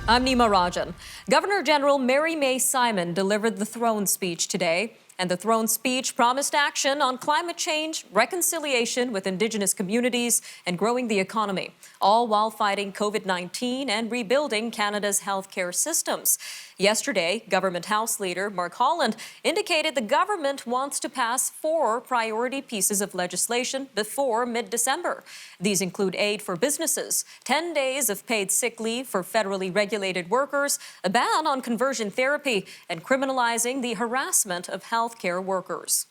I'm Nima Rajan. Governor General Mary May Simon delivered the throne speech today, and the throne speech promised action on climate change, reconciliation with Indigenous communities, and growing the economy, all while fighting COVID-19 and rebuilding Canada's healthcare systems. Yesterday, Government House Leader Mark Holland indicated the government wants to pass 4 priority pieces of legislation before mid-December. These include aid for businesses, 10 days of paid sick leave for federally regulated workers, a ban on conversion therapy, and criminalizing the harassment of healthcare workers.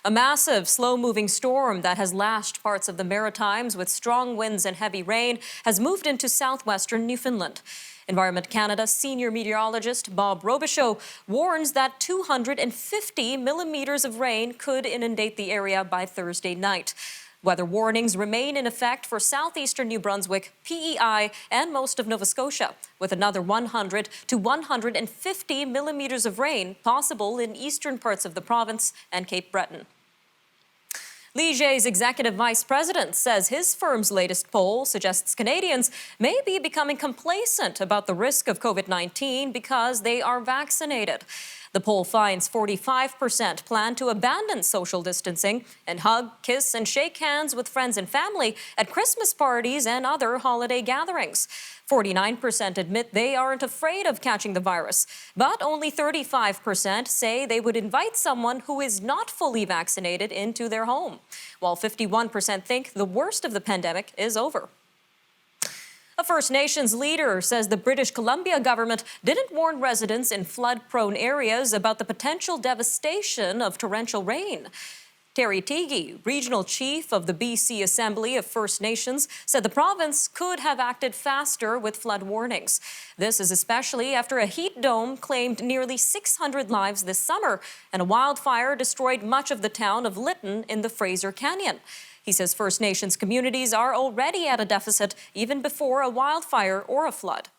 A massive, slow-moving storm that has lashed parts of the Maritimes with strong winds and heavy rain has moved into southwestern Newfoundland. Environment Canada senior meteorologist Bob Robichaud warns that 250 millimeters of rain could inundate the area by Thursday night. Weather warnings remain in effect for southeastern New Brunswick, PEI, and most of Nova Scotia, with another 100 to 150 millimeters of rain possible in eastern parts of the province and Cape Breton. Legier's executive vice president says his firm's latest poll suggests Canadians may be becoming complacent about the risk of COVID-19 because they are vaccinated. The poll finds 45% plan to abandon social distancing and hug, kiss, and shake hands with friends and family at Christmas parties and other holiday gatherings. 49% admit they aren't afraid of catching the virus, but only 35% say they would invite someone who is not fully vaccinated into their home, while 51% think the worst of the pandemic is over. A First Nations leader says the British Columbia government didn't warn residents in flood-prone areas about the potential devastation of torrential rain. Terry Teague, regional chief of the BC Assembly of First Nations, said the province could have acted faster with flood warnings. This is especially after a heat dome claimed nearly 600 lives this summer, and a wildfire destroyed much of the town of Lytton in the Fraser Canyon. He says First Nations communities are already at a deficit even before a wildfire or a flood.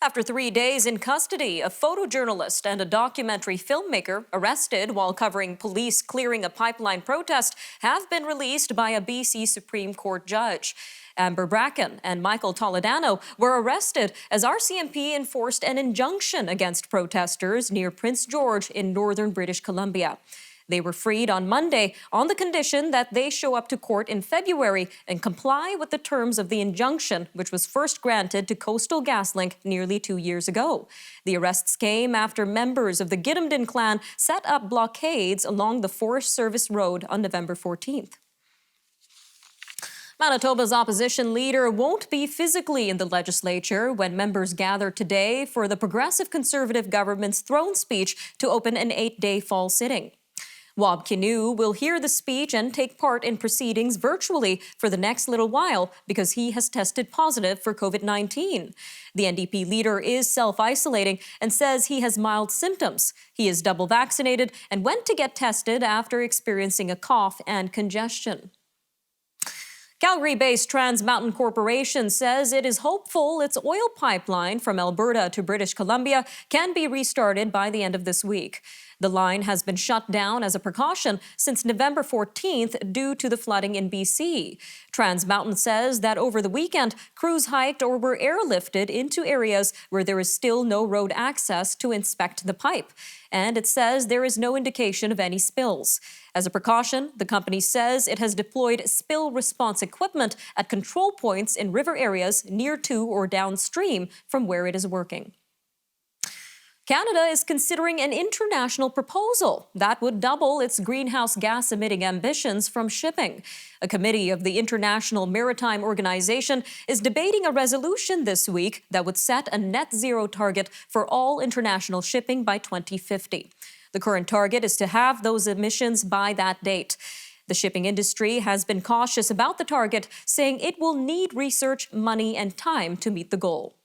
After 3 days in custody, a photojournalist and a documentary filmmaker arrested while covering police clearing a pipeline protest have been released by a BC Supreme Court judge. Amber Bracken and Michael Toledano were arrested as RCMP enforced an injunction against protesters near Prince George in northern British Columbia. They were freed on Monday on the condition that they show up to court in February and comply with the terms of the injunction, which was first granted to Coastal GasLink nearly 2 years ago. The arrests came after members of the Gidimt'en clan set up blockades along the Forest Service Road on November 14th. Manitoba's opposition leader won't be physically in the legislature when members gather today for the Progressive Conservative government's throne speech to open an 8-day fall sitting. Wab Kinew will hear the speech and take part in proceedings virtually for the next little while because he has tested positive for COVID-19. The NDP leader is self-isolating and says he has mild symptoms. He is double vaccinated and went to get tested after experiencing a cough and congestion. Calgary-based Trans Mountain Corporation says it is hopeful its oil pipeline from Alberta to British Columbia can be restarted by the end of this week. The line has been shut down as a precaution since November 14th due to the flooding in BC. Trans Mountain says that over the weekend, crews hiked or were airlifted into areas where there is still no road access to inspect the pipe. And it says there is no indication of any spills. As a precaution, the company says it has deployed spill response equipment at control points in river areas near to or downstream from where it is working. Canada is considering an international proposal that would double its greenhouse gas emitting ambitions from shipping. A committee of the International Maritime Organization is debating a resolution this week that would set a net zero target for all international shipping by 2050. The current target is to have those emissions by that date. The shipping industry has been cautious about the target, saying it will need research, money, and time to meet the goal.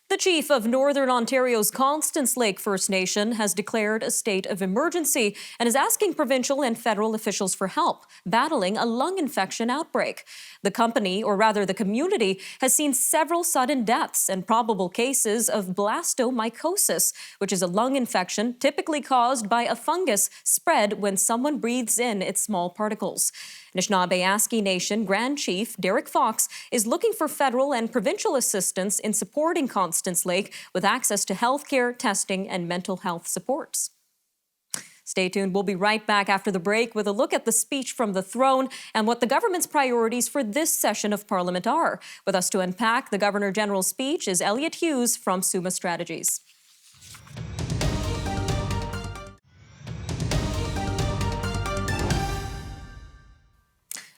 The chief of Northern Ontario's Constance Lake First Nation has declared a state of emergency and is asking provincial and federal officials for help battling a lung infection outbreak. The community has seen several sudden deaths and probable cases of blastomycosis, which is a lung infection typically caused by a fungus spread when someone breathes in its small particles. Anishinaabe Nation Grand Chief Derek Fox is looking for federal and provincial assistance in supporting Constance Lake with access to healthcare, testing, and mental health supports. Stay tuned. We'll be right back after the break with a look at the speech from the throne and what the government's priorities for this session of Parliament are. With us to unpack the Governor General's speech is Elliot Hughes from Summa Strategies.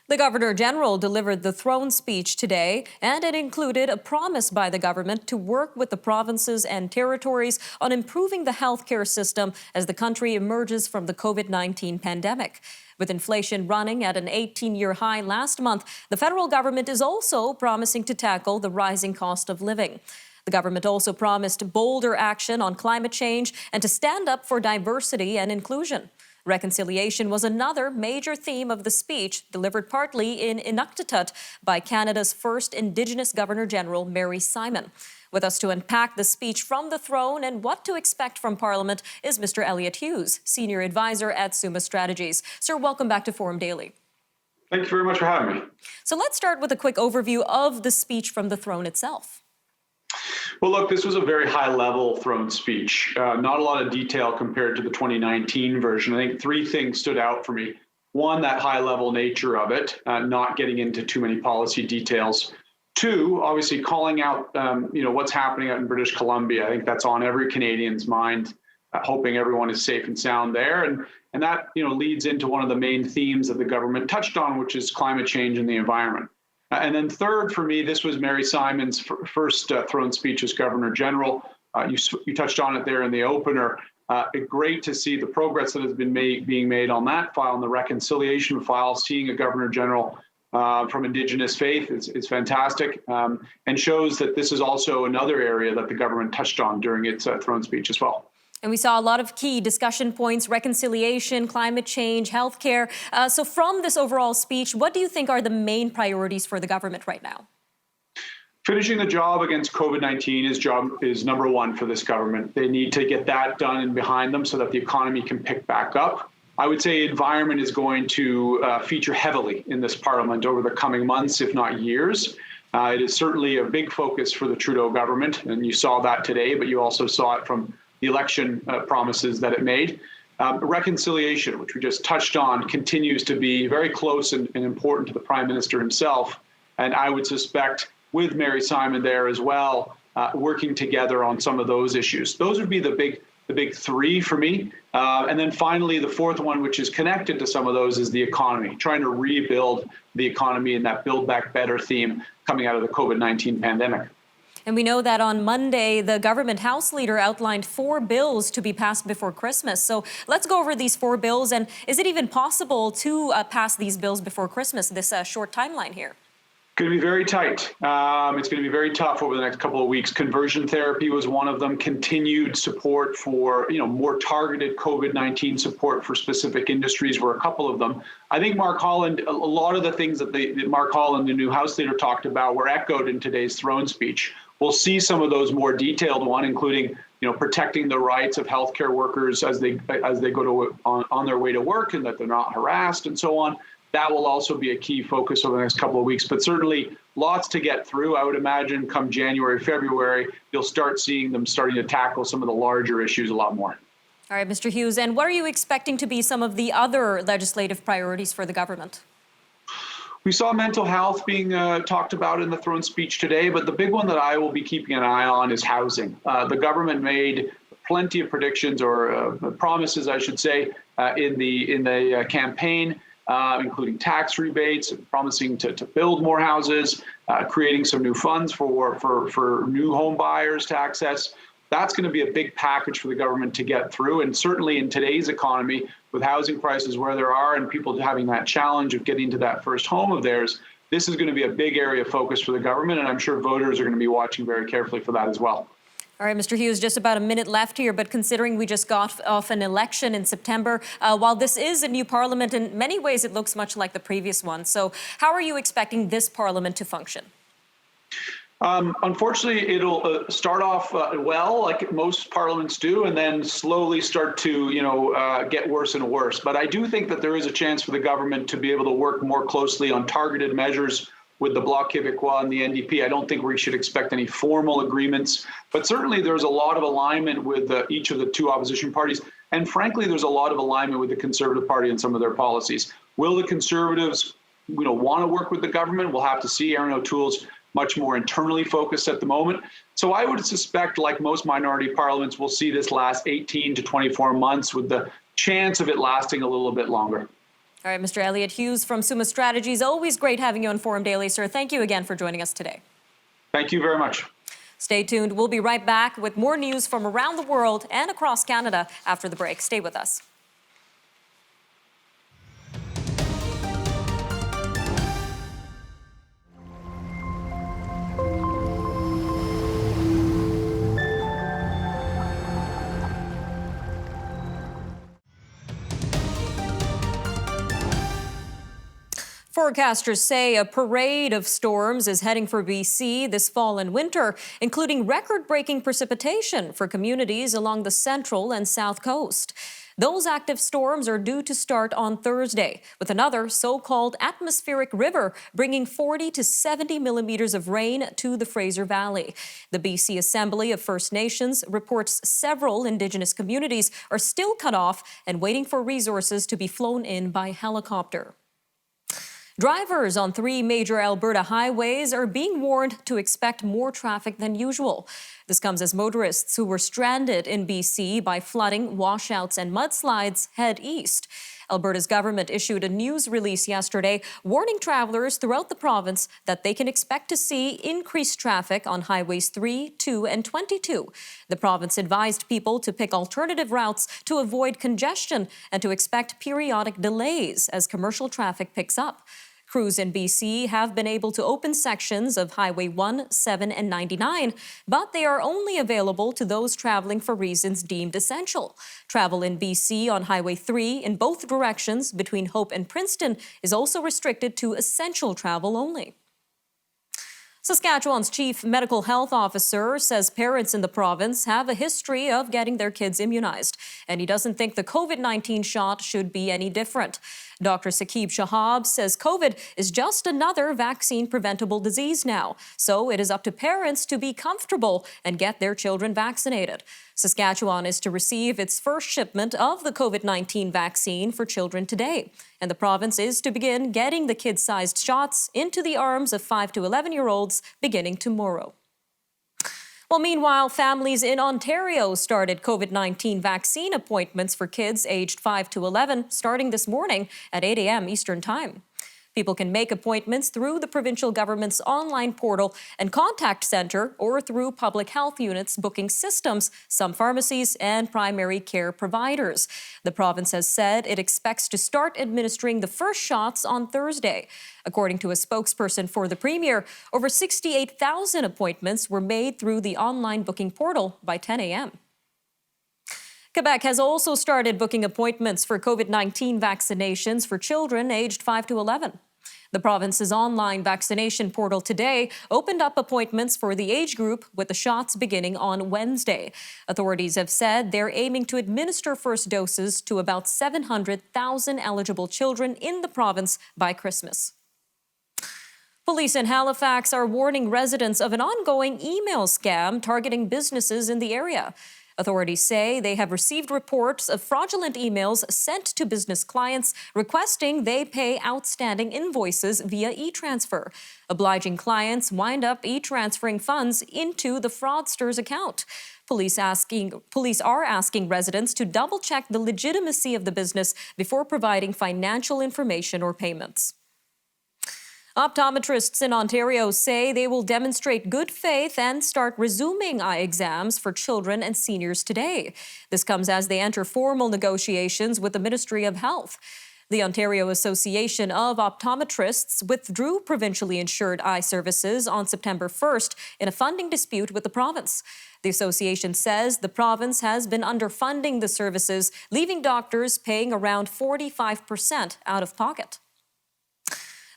The Governor General delivered the throne speech today, and it included a promise by the government to work with the provinces and territories on improving the healthcare system as the country emerges from the COVID-19 pandemic. With inflation running at an 18-year high last month, the federal government is also promising to tackle the rising cost of living. The government also promised bolder action on climate change and to stand up for diversity and inclusion. Reconciliation was another major theme of the speech, delivered partly in Inuktitut by Canada's first Indigenous Governor-General, Mary Simon. With us to unpack the speech from the throne and what to expect from Parliament is Mr. Elliot Hughes, Senior Advisor at Summa Strategies. Sir, welcome back to Forum Daily. Thank you very much for having me. So let's start with a quick overview of the speech from the throne itself. Well, look, this was a very high-level throne speech. Not a lot of detail compared to the 2019 version. I think three things stood out for me. One, that high-level nature of it, not getting into too many policy details. Two, obviously calling out, what's happening out in British Columbia. I think that's on every Canadian's mind, hoping everyone is safe and sound there. And that, leads into one of the main themes that the government touched on, which is climate change and the environment. And then third, for me, this was Mary Simon's first throne speech as Governor General. You touched on it there in the opener. Great to see the progress that has been being made on that file, on the reconciliation file. Seeing a Governor General from Indigenous faith is fantastic, and shows that this is also another area that the government touched on during its throne speech as well. And we saw a lot of key discussion points: reconciliation, climate change, healthcare. So from this overall speech, what do you think are the main priorities for the government right now? Finishing the job against COVID-19 is number one for this government. They need to get that done and behind them so that the economy can pick back up. I would say environment is going to feature heavily in this Parliament over the coming months, if not years. It is certainly a big focus for the Trudeau government, and you saw that today, but you also saw it from the election promises that it made. Reconciliation, which we just touched on, continues to be very close and important to the Prime Minister himself. And I would suspect with Mary Simon there as well, working together on some of those issues. Those would be the big three for me. And then finally, the fourth one, which is connected to some of those, is the economy, trying to rebuild the economy and that Build Back Better theme coming out of the COVID-19 pandemic. And we know that on Monday, the government House leader outlined 4 bills to be passed before Christmas. So let's go over these 4 bills. And is it even possible to pass these bills before Christmas, this short timeline here? Going to be very tight. It's going to be very tough over the next couple of weeks. Conversion therapy was one of them. Continued support for, more targeted COVID-19 support for specific industries were a couple of them. I think Mark Holland, a lot of the things that Mark Holland, the new House leader, talked about were echoed in today's throne speech. We'll see some of those more detailed ones, including, protecting the rights of healthcare workers as they go on their way to work, and that they're not harassed and so on. That will also be a key focus over the next couple of weeks, but certainly lots to get through. I would imagine come January, February, you'll start seeing them starting to tackle some of the larger issues a lot more. All right, Mr. Hughes, and what are you expecting to be some of the other legislative priorities for the government? We saw mental health being talked about in the throne speech today, but the big one that I will be keeping an eye on is housing. The government made plenty of predictions or promises, I should say, in the campaign, including tax rebates, and promising to build more houses, creating some new funds for new home buyers to access. That's going to be a big package for the government to get through. And certainly in today's economy, with housing prices where there are and people having that challenge of getting to that first home of theirs, this is going to be a big area of focus for the government. And I'm sure voters are going to be watching very carefully for that as well. All right, Mr. Hughes, just about a minute left here, but considering we just got off an election in September, while this is a new parliament, in many ways it looks much like the previous one. So how are you expecting this parliament to function? Unfortunately, it'll start off well, like most parliaments do, and then slowly start to, get worse and worse. But I do think that there is a chance for the government to be able to work more closely on targeted measures with the Bloc Québécois and the NDP. I don't think we should expect any formal agreements, but certainly there's a lot of alignment with each of the two opposition parties. And frankly, there's a lot of alignment with the Conservative Party and some of their policies. Will the Conservatives, want to work with the government? We'll have to see. Aaron O'Toole's much more internally focused at the moment. So I would suspect, like most minority parliaments, we'll see this last 18 to 24 months with the chance of it lasting a little bit longer. All right, Mr. Elliot Hughes from Summa Strategies. Always great having you on Forum Daily, sir. Thank you again for joining us today. Thank you very much. Stay tuned. We'll be right back with more news from around the world and across Canada after the break. Stay with us. Forecasters say a parade of storms is heading for BC this fall and winter, including record-breaking precipitation for communities along the central and south coast. Those active storms are due to start on Thursday, with another so-called atmospheric river bringing 40 to 70 millimeters of rain to the Fraser Valley. The BC Assembly of First Nations reports several Indigenous communities are still cut off and waiting for resources to be flown in by helicopter. Drivers on 3 major Alberta highways are being warned to expect more traffic than usual. This comes as motorists who were stranded in BC by flooding, washouts, and mudslides head east. Alberta's government issued a news release yesterday warning travelers throughout the province that they can expect to see increased traffic on Highways 3, 2, and 22. The province advised people to pick alternative routes to avoid congestion and to expect periodic delays as commercial traffic picks up. Crews in BC have been able to open sections of Highway 1, 7, and 99, but they are only available to those traveling for reasons deemed essential. Travel in BC on Highway 3 in both directions between Hope and Princeton is also restricted to essential travel only. Saskatchewan's chief medical health officer says parents in the province have a history of getting their kids immunized, and he doesn't think the COVID-19 shot should be any different. Dr. Saqib Shahab says COVID is just another vaccine-preventable disease now, so it is up to parents to be comfortable and get their children vaccinated. Saskatchewan is to receive its first shipment of the COVID-19 vaccine for children today, and the province is to begin getting the kid-sized shots into the arms of 5 to 11-year-olds beginning tomorrow. Well, meanwhile, families in Ontario started COVID-19 vaccine appointments for kids aged 5 to 11 starting this morning at 8 a.m. Eastern Time. People can make appointments through the provincial government's online portal and contact center or through public health units booking systems, some pharmacies, and primary care providers. The province has said it expects to start administering the first shots on Thursday. According to a spokesperson for the Premier, over 68,000 appointments were made through the online booking portal by 10 a.m. Quebec has also started booking appointments for COVID-19 vaccinations for children aged 5 to 11. The province's online vaccination portal today opened up appointments for the age group with the shots beginning on Wednesday. Authorities have said they're aiming to administer first doses to about 700,000 eligible children in the province by Christmas. Police in Halifax are warning residents of an ongoing email scam targeting businesses in the area. Authorities say they have received reports of fraudulent emails sent to business clients requesting they pay outstanding invoices via e-transfer. Obliging clients wind up e-transferring funds into the fraudster's account. Police are asking residents to double-check the legitimacy of the business before providing financial information or payments. Optometrists in Ontario say they will demonstrate good faith and start resuming eye exams for children and seniors today. This comes as they enter formal negotiations with the Ministry of Health. The Ontario Association of Optometrists withdrew provincially insured eye services on September 1st in a funding dispute with the province. The association says the province has been underfunding the services, leaving doctors paying around 45% out of pocket.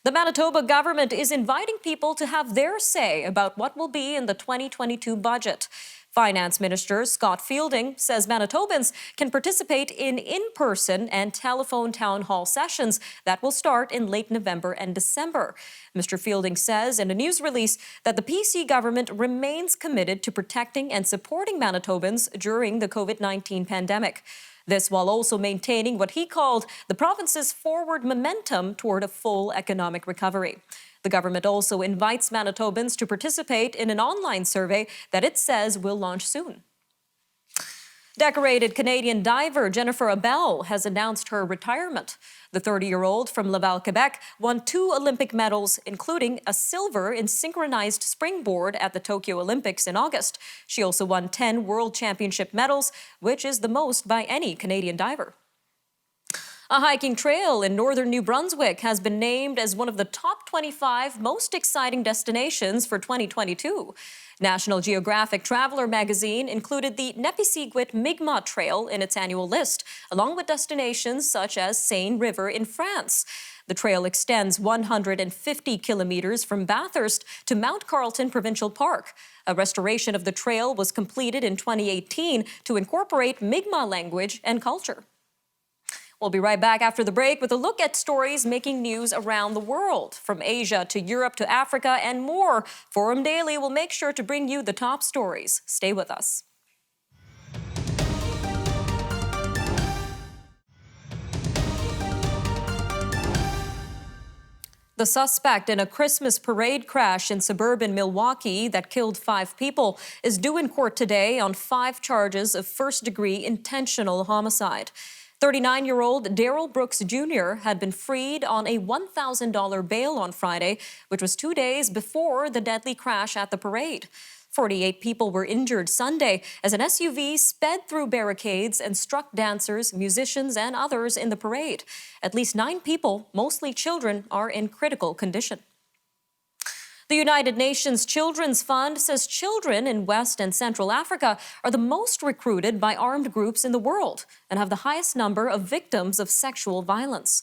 The Manitoba government is inviting people to have their say about what will be in the 2022 budget. Finance Minister Scott Fielding says Manitobans can participate in in-person and telephone town hall sessions that will start in late November and December. Mr. Fielding says in a news release that the PC government remains committed to protecting and supporting Manitobans during the COVID-19 pandemic. This while also maintaining what he called the province's forward momentum toward a full economic recovery. The government also invites Manitobans to participate in an online survey that it says will launch soon. Decorated Canadian diver Jennifer Abel has announced her retirement. The 30-year-old from Laval, Quebec, won 2 Olympic medals, including a silver in synchronized springboard at the Tokyo Olympics in August. She also won 10 World Championship medals, which is the most by any Canadian diver. A hiking trail in northern New Brunswick has been named as one of the top 25 most exciting destinations for 2022. National Geographic Traveler magazine included the Nepisiguit Mi'kmaq Trail in its annual list, along with destinations such as Seine River in France. The trail extends 150 kilometers from Bathurst to Mount Carlton Provincial Park. A restoration of the trail was completed in 2018 to incorporate Mi'kmaq language and culture. We'll be right back after the break with a look at stories making news around the world, from Asia to Europe to Africa and more. Forum Daily will make sure to bring you the top stories. Stay with us. The suspect in a Christmas parade crash in suburban Milwaukee that killed 5 people is due in court today on 5 charges of first-degree intentional homicide. 39-year-old Darrell Brooks Jr. had been freed on a $1,000 bail on Friday, which was 2 days before the deadly crash at the parade. 48 people were injured Sunday as an SUV sped through barricades and struck dancers, musicians, and others in the parade. At least 9 people, mostly children, are in critical condition. The United Nations Children's Fund says children in West and Central Africa are the most recruited by armed groups in the world and have the highest number of victims of sexual violence.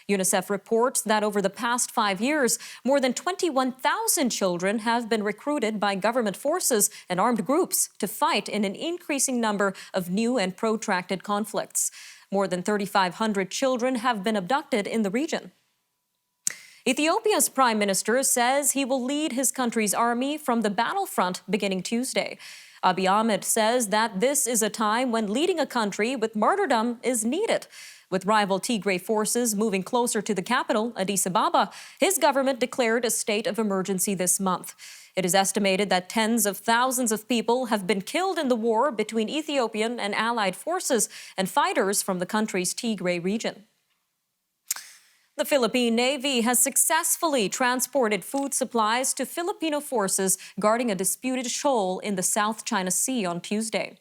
UNICEF reports that over the past 5 years, more than 21,000 children have been recruited by government forces and armed groups to fight in an increasing number of new and protracted conflicts. More than 3,500 children have been abducted in the region. Ethiopia's prime minister says he will lead his country's army from the battlefront beginning Tuesday. Abiy Ahmed says that this is a time when leading a country with martyrdom is needed. With rival Tigray forces moving closer to the capital, Addis Ababa, his government declared a state of emergency this month. It is estimated that tens of thousands of people have been killed in the war between Ethiopian and allied forces and fighters from the country's Tigray region. The Philippine Navy has successfully transported food supplies to Filipino forces guarding a disputed shoal in the South China Sea on Tuesday.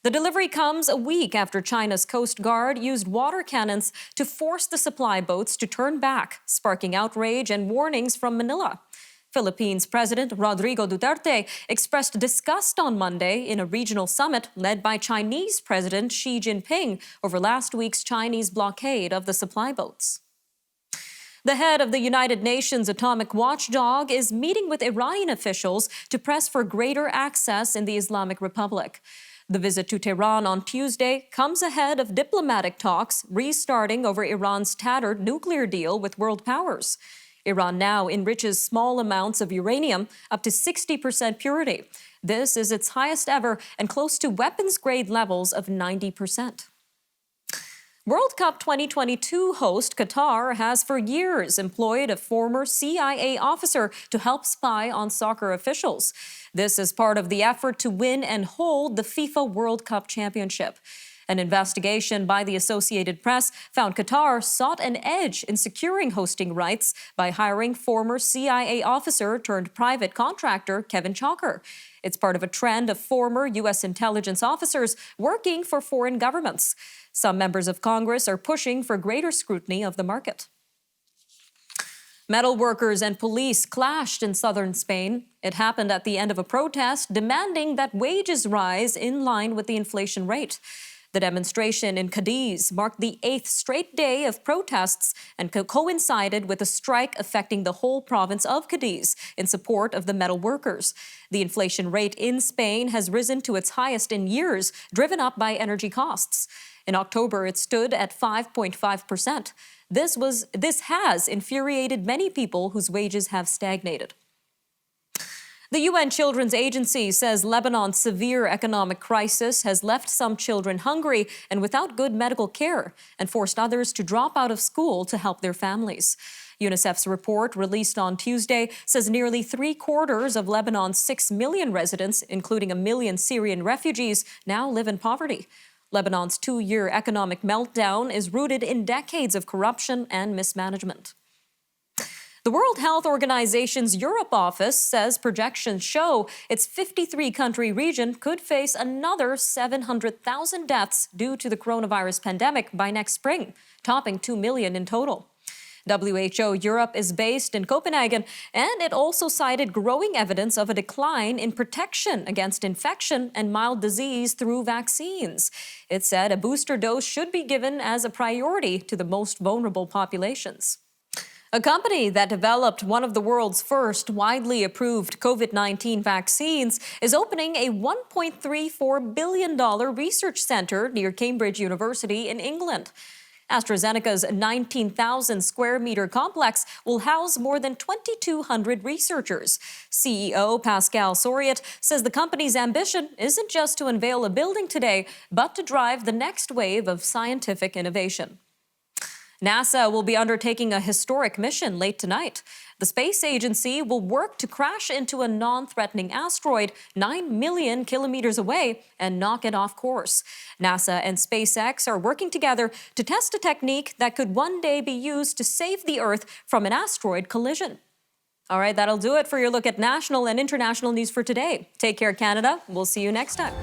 The delivery comes a week after China's Coast Guard used water cannons to force the supply boats to turn back, sparking outrage and warnings from Manila. Philippines President Rodrigo Duterte expressed disgust on Monday in a regional summit led by Chinese President Xi Jinping over last week's Chinese blockade of the supply boats. The head of the United Nations Atomic Watchdog is meeting with Iranian officials to press for greater access in the Islamic Republic. The visit to Tehran on Tuesday comes ahead of diplomatic talks restarting over Iran's tattered nuclear deal with world powers. Iran now enriches small amounts of uranium up to 60% purity. This is its highest ever and close to weapons-grade levels of 90%. World Cup 2022 host Qatar has for years employed a former CIA officer to help spy on soccer officials. This is part of the effort to win and hold the FIFA World Cup championship. An investigation by the Associated Press found Qatar sought an edge in securing hosting rights by hiring former CIA officer turned private contractor Kevin Chalker. It's part of a trend of former U.S. intelligence officers working for foreign governments. Some members of Congress are pushing for greater scrutiny of the market. Metal workers and police clashed in southern Spain. It happened at the end of a protest demanding that wages rise in line with the inflation rate. The demonstration in Cadiz marked the 8th straight day of protests and coincided with a strike affecting the whole province of Cadiz in support of the metal workers. The inflation rate in Spain has risen to its highest in years, driven up by energy costs. In October, it stood at 5.5%. This has infuriated many people whose wages have stagnated. The UN Children's Agency says Lebanon's severe economic crisis has left some children hungry and without good medical care and forced others to drop out of school to help their families. UNICEF's report, released on Tuesday, says nearly 3/4 of Lebanon's 6 million residents, including 1 million Syrian refugees, now live in poverty. Lebanon's 2-year economic meltdown is rooted in decades of corruption and mismanagement. The World Health Organization's Europe office says projections show its 53-country region could face another 700,000 deaths due to the coronavirus pandemic by next spring, topping 2 million in total. WHO Europe is based in Copenhagen, and it also cited growing evidence of a decline in protection against infection and mild disease through vaccines. It said a booster dose should be given as a priority to the most vulnerable populations. A company that developed one of the world's first widely approved COVID-19 vaccines is opening a $1.34 billion research center near Cambridge University in England. AstraZeneca's 19,000 square meter complex will house more than 2,200 researchers. CEO Pascal Soriot says the company's ambition isn't just to unveil a building today, but to drive the next wave of scientific innovation. NASA will be undertaking a historic mission late tonight. The space agency will work to crash into a non-threatening asteroid 9 million kilometers away and knock it off course. NASA and SpaceX are working together to test a technique that could one day be used to save the Earth from an asteroid collision. All right, that'll do it for your look at national and international news for today. Take care, Canada. We'll see you next time.